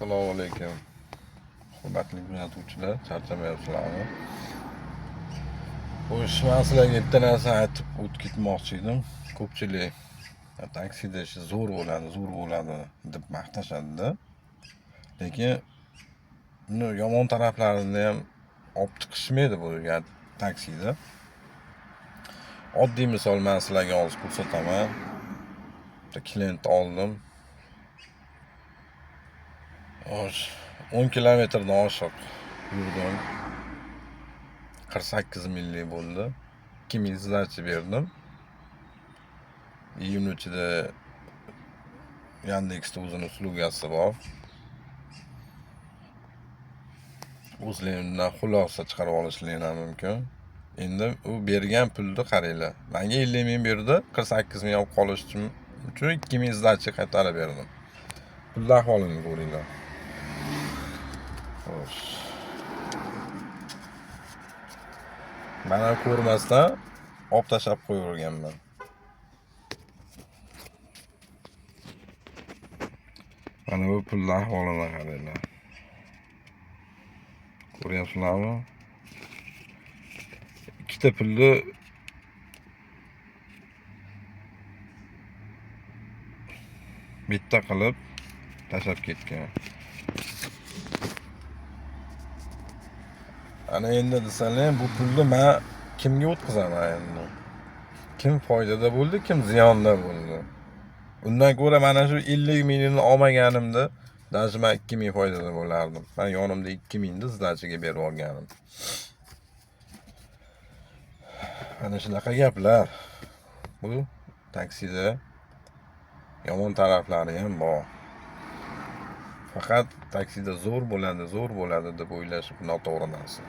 Assalomu alaykum. Hurmatli kuzatuvchilar, charchamayapsizlarmi? Xo'sh, men sizlarga bitta narsa aytib o'tib ketmoqchi edim. Ko'pchilik taksida ishi zo'r bo'ladi deb maqtashadi-da. Lekin buni yomon taraflarini ham olib chiqishmaydi bu taksida. Oddiy misol men sizlarga hozir ko'rsataman. Bitta klient oldim. 10 kilometrdan oshiq yurdim. 48 millik bo'ldi. 2000 sdachi berdim. Iyun ichida Yandexda o'zini uslugasi bor. O'zlaringizdan xulosa chiqarib olishlaringiz mumkin. Endi u bergan pulni qaranglar. Menga 50 ming berdi, 48 ming olib qolish uchun 2000 sdachi qaytarib berdim. Pulni ahvolini ko'ringlar. Xo'sh. Mana ko'rmasdan olib tashlab qo'yganman. Mana bu pulni ahvolini qaranglar. Ko'ryapsizlarmi? Ikkita pulni bitta qilib tashlab ketgan. Ana endi desalar, bu pulni men kimga o'tkazaman endi? Kim foydada bo'ldi, kim ziyonda bo'ldi? Undan ko'ra mana shu 50 mingni olmaganimda, даже men 2 ming foydada bo'lardim. Men yonimda 2 mingni zdachiga berib olganim. Ana shunaqa gaplar. Bu taksida yomon taraflari ham bor. Faqat taksida zo'r bo'ladi deb o'ylash noto'g'ri narsa.